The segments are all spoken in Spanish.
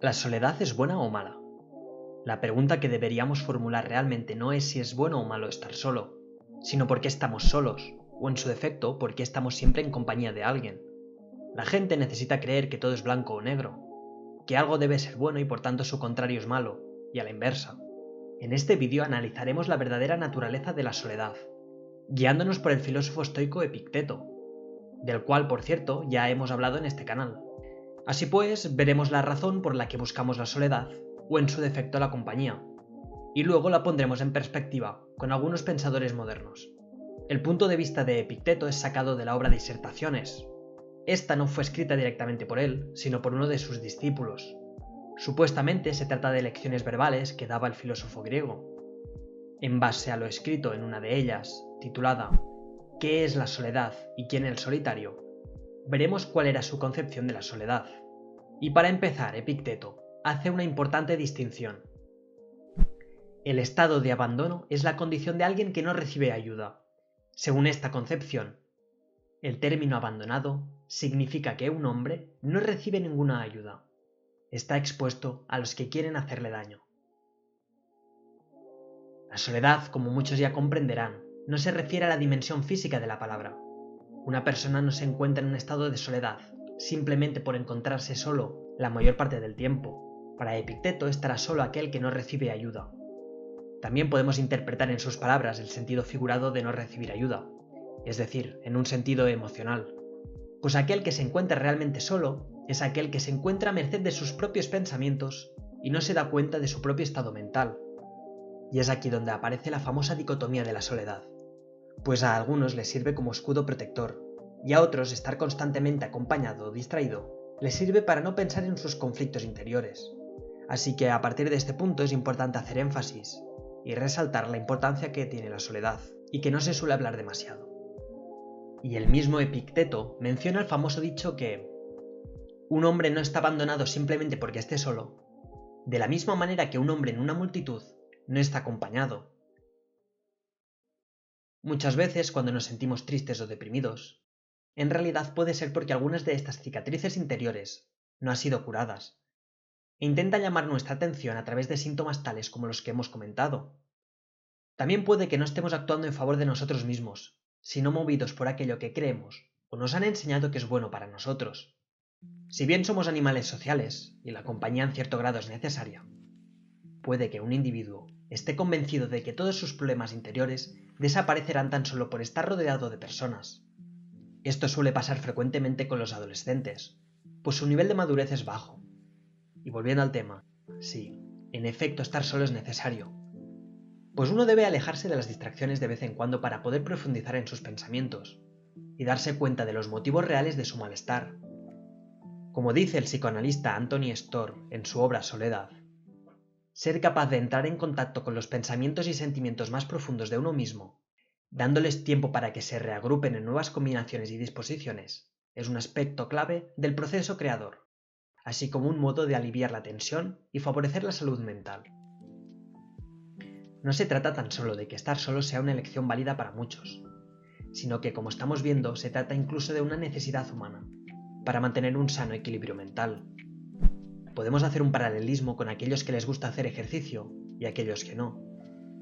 ¿La soledad es buena o mala? La pregunta que deberíamos formular realmente no es si es bueno o malo estar solo, sino por qué estamos solos, o en su defecto, por qué estamos siempre en compañía de alguien. La gente necesita creer que todo es blanco o negro, que algo debe ser bueno y por tanto su contrario es malo, y a la inversa. En este vídeo analizaremos la verdadera naturaleza de la soledad, guiándonos por el filósofo estoico Epicteto, del cual, por cierto, ya hemos hablado en este canal. Así pues, veremos la razón por la que buscamos la soledad, o en su defecto la compañía, y luego la pondremos en perspectiva con algunos pensadores modernos. El punto de vista de Epicteto es sacado de la obra Disertaciones. Esta no fue escrita directamente por él, sino por uno de sus discípulos. Supuestamente se trata de lecciones verbales que daba el filósofo griego. En base a lo escrito en una de ellas, titulada ¿Qué es la soledad y quién el solitario?, veremos cuál era su concepción de la soledad. Y para empezar, Epicteto hace una importante distinción. El estado de abandono es la condición de alguien que no recibe ayuda. Según esta concepción, el término abandonado significa que un hombre no recibe ninguna ayuda. Está expuesto a los que quieren hacerle daño. La soledad, como muchos ya comprenderán, no se refiere a la dimensión física de la palabra. Una persona no se encuentra en un estado de soledad simplemente por encontrarse solo la mayor parte del tiempo. Para Epicteto estará solo aquel que no recibe ayuda. También podemos interpretar en sus palabras el sentido figurado de no recibir ayuda, es decir, en un sentido emocional. Pues aquel que se encuentra realmente solo es aquel que se encuentra a merced de sus propios pensamientos y no se da cuenta de su propio estado mental. Y es aquí donde aparece la famosa dicotomía de la soledad, pues a algunos les sirve como escudo protector, y a otros estar constantemente acompañado o distraído les sirve para no pensar en sus conflictos interiores. Así que a partir de este punto es importante hacer énfasis y resaltar la importancia que tiene la soledad, y que no se suele hablar demasiado. Y el mismo Epicteto menciona el famoso dicho que un hombre no está abandonado simplemente porque esté solo, de la misma manera que un hombre en una multitud no está acompañado. Muchas veces, cuando nos sentimos tristes o deprimidos, en realidad puede ser porque algunas de estas cicatrices interiores no han sido curadas, e intenta llamar nuestra atención a través de síntomas tales como los que hemos comentado. También puede que no estemos actuando en favor de nosotros mismos, sino movidos por aquello que creemos o nos han enseñado que es bueno para nosotros. Si bien somos animales sociales y la compañía en cierto grado es necesaria, puede que un individuo esté convencido de que todos sus problemas interiores desaparecerán tan solo por estar rodeado de personas. Esto suele pasar frecuentemente con los adolescentes, pues su nivel de madurez es bajo. Y volviendo al tema, sí, en efecto estar solo es necesario, pues uno debe alejarse de las distracciones de vez en cuando para poder profundizar en sus pensamientos y darse cuenta de los motivos reales de su malestar. Como dice el psicoanalista Anthony Storr en su obra Soledad, ser capaz de entrar en contacto con los pensamientos y sentimientos más profundos de uno mismo, dándoles tiempo para que se reagrupen en nuevas combinaciones y disposiciones, es un aspecto clave del proceso creador, así como un modo de aliviar la tensión y favorecer la salud mental. No se trata tan solo de que estar solo sea una elección válida para muchos, sino que, como estamos viendo, se trata incluso de una necesidad humana, para mantener un sano equilibrio mental. Podemos hacer un paralelismo con aquellos que les gusta hacer ejercicio y aquellos que no.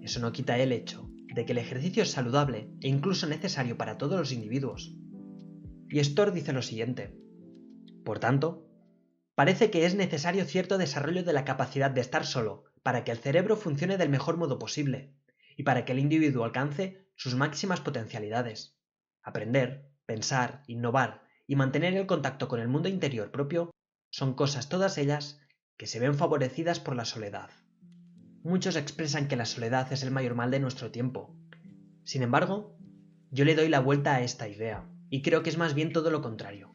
Eso no quita el hecho de que el ejercicio es saludable e incluso necesario para todos los individuos. Y Storr dice lo siguiente: por tanto, parece que es necesario cierto desarrollo de la capacidad de estar solo para que el cerebro funcione del mejor modo posible y para que el individuo alcance sus máximas potencialidades. Aprender, pensar, innovar y mantener el contacto con el mundo interior propio son cosas todas ellas que se ven favorecidas por la soledad. Muchos expresan que la soledad es el mayor mal de nuestro tiempo. Sin embargo, yo le doy la vuelta a esta idea y creo que es más bien todo lo contrario.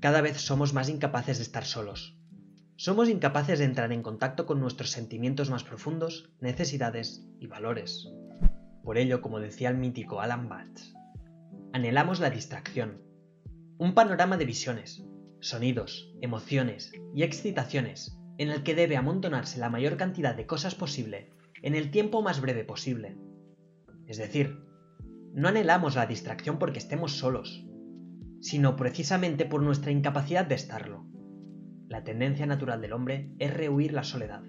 Cada vez somos más incapaces de estar solos. Somos incapaces de entrar en contacto con nuestros sentimientos más profundos, necesidades y valores. Por ello, como decía el mítico Alan Watts, anhelamos la distracción, un panorama de visiones, sonidos, emociones y excitaciones en el que debe amontonarse la mayor cantidad de cosas posible en el tiempo más breve posible. Es decir, no anhelamos la distracción porque estemos solos, sino precisamente por nuestra incapacidad de estarlo. La tendencia natural del hombre es rehuir la soledad.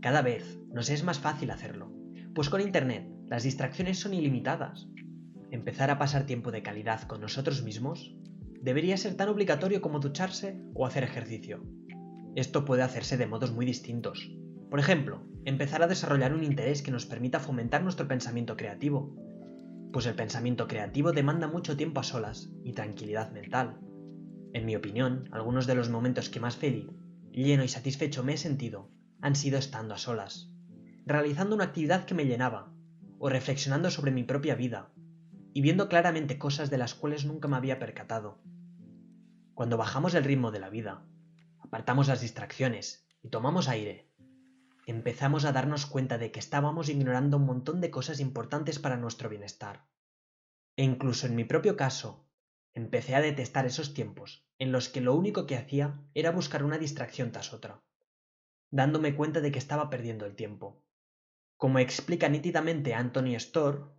Cada vez nos es más fácil hacerlo, pues con Internet las distracciones son ilimitadas. Empezar a pasar tiempo de calidad con nosotros mismos debería ser tan obligatorio como ducharse o hacer ejercicio. Esto puede hacerse de modos muy distintos. Por ejemplo, empezar a desarrollar un interés que nos permita fomentar nuestro pensamiento creativo, pues el pensamiento creativo demanda mucho tiempo a solas y tranquilidad mental. En mi opinión, algunos de los momentos que más feliz, lleno y satisfecho me he sentido han sido estando a solas, realizando una actividad que me llenaba, o reflexionando sobre mi propia vida, y viendo claramente cosas de las cuales nunca me había percatado. Cuando bajamos el ritmo de la vida, apartamos las distracciones y tomamos aire, empezamos a darnos cuenta de que estábamos ignorando un montón de cosas importantes para nuestro bienestar. E incluso en mi propio caso, empecé a detestar esos tiempos en los que lo único que hacía era buscar una distracción tras otra, dándome cuenta de que estaba perdiendo el tiempo. Como explica nítidamente Anthony Storr,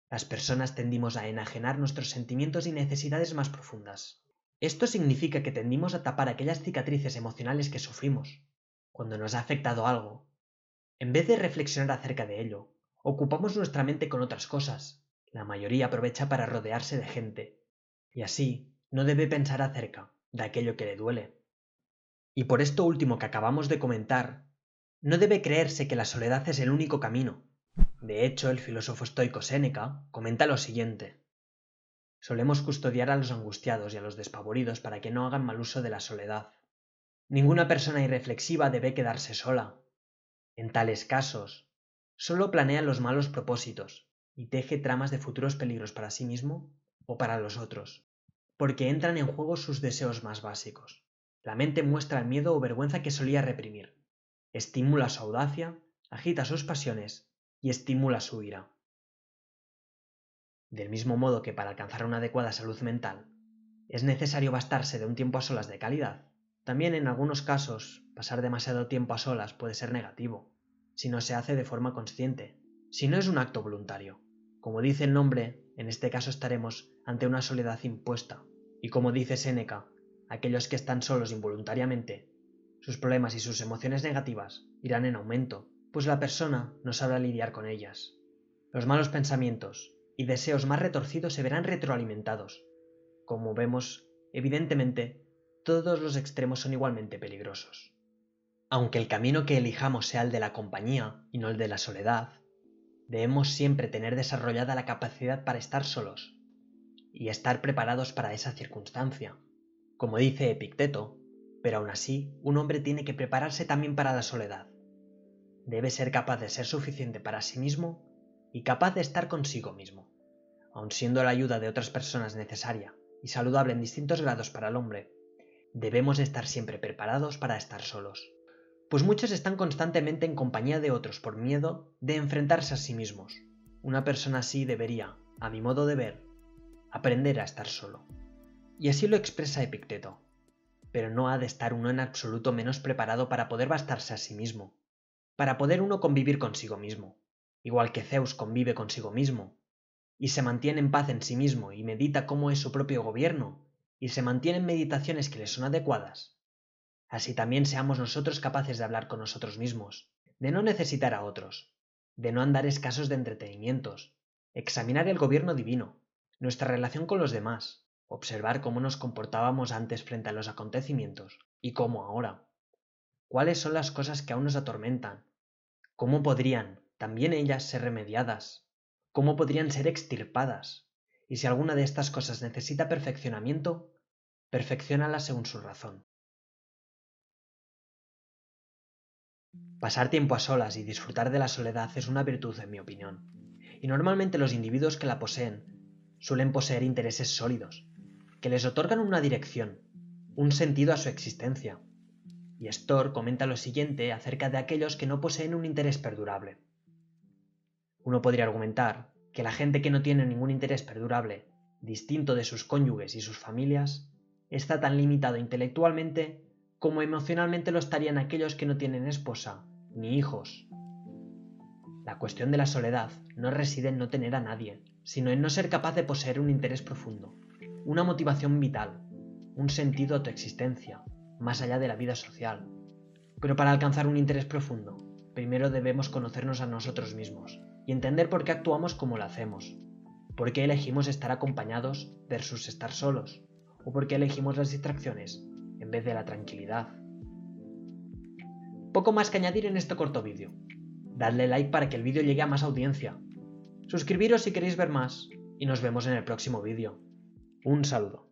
las personas tendimos a enajenar nuestros sentimientos y necesidades más profundas. Esto significa que tendimos a tapar aquellas cicatrices emocionales que sufrimos cuando nos ha afectado algo. En vez de reflexionar acerca de ello, ocupamos nuestra mente con otras cosas. La mayoría aprovecha para rodearse de gente, y así no debe pensar acerca de aquello que le duele. Y por esto último que acabamos de comentar, no debe creerse que la soledad es el único camino. De hecho, el filósofo estoico Séneca comenta lo siguiente: solemos custodiar a los angustiados y a los despavoridos para que no hagan mal uso de la soledad. Ninguna persona irreflexiva debe quedarse sola. En tales casos, solo planea los malos propósitos y teje tramas de futuros peligros para sí mismo o para los otros, porque entran en juego sus deseos más básicos. La mente muestra el miedo o vergüenza que solía reprimir, estimula su audacia, agita sus pasiones y estimula su ira. Del mismo modo que para alcanzar una adecuada salud mental es necesario bastarse de un tiempo a solas de calidad, también en algunos casos pasar demasiado tiempo a solas puede ser negativo, si no se hace de forma consciente, si no es un acto voluntario. Como dice el nombre, en este caso estaremos ante una soledad impuesta, y como dice Séneca, aquellos que están solos involuntariamente, sus problemas y sus emociones negativas irán en aumento, pues la persona no sabrá lidiar con ellas. Los malos pensamientos y deseos más retorcidos se verán retroalimentados. Como vemos, evidentemente, todos los extremos son igualmente peligrosos. Aunque el camino que elijamos sea el de la compañía y no el de la soledad, debemos siempre tener desarrollada la capacidad para estar solos y estar preparados para esa circunstancia. Como dice Epicteto, pero aún así, un hombre tiene que prepararse también para la soledad. Debe ser capaz de ser suficiente para sí mismo y capaz de estar consigo mismo, aun siendo la ayuda de otras personas necesaria y saludable en distintos grados para el hombre. Debemos estar siempre preparados para estar solos, pues muchos están constantemente en compañía de otros por miedo de enfrentarse a sí mismos. Una persona así debería, a mi modo de ver, aprender a estar solo. Y así lo expresa Epicteto, pero no ha de estar uno en absoluto menos preparado para poder bastarse a sí mismo, para poder uno convivir consigo mismo, igual que Zeus convive consigo mismo, y se mantiene en paz en sí mismo y medita cómo es su propio gobierno, y se mantiene en meditaciones que le son adecuadas. Así también seamos nosotros capaces de hablar con nosotros mismos, de no necesitar a otros, de no andar escasos de entretenimientos, examinar el gobierno divino, nuestra relación con los demás, observar cómo nos comportábamos antes frente a los acontecimientos y cómo ahora. ¿Cuáles son las cosas que aún nos atormentan? ¿Cómo podrían, también ellas, ser remediadas? ¿Cómo podrían ser extirpadas? Y si alguna de estas cosas necesita perfeccionamiento, perfecciónala según su razón. Pasar tiempo a solas y disfrutar de la soledad es una virtud en mi opinión, y normalmente los individuos que la poseen suelen poseer intereses sólidos, que les otorgan una dirección, un sentido a su existencia. Y Storr comenta lo siguiente acerca de aquellos que no poseen un interés perdurable. Uno podría argumentar que la gente que no tiene ningún interés perdurable, distinto de sus cónyuges y sus familias, está tan limitado intelectualmente como emocionalmente lo estarían aquellos que no tienen esposa ni hijos. La cuestión de la soledad no reside en no tener a nadie, sino en no ser capaz de poseer un interés profundo, una motivación vital, un sentido a tu existencia, más allá de la vida social. Pero para alcanzar un interés profundo, primero debemos conocernos a nosotros mismos y entender por qué actuamos como lo hacemos, por qué elegimos estar acompañados versus estar solos, o por qué elegimos las distracciones en vez de la tranquilidad. Poco más que añadir en este corto vídeo. Dadle like para que el vídeo llegue a más audiencia. Suscribiros si queréis ver más y nos vemos en el próximo vídeo. Un saludo.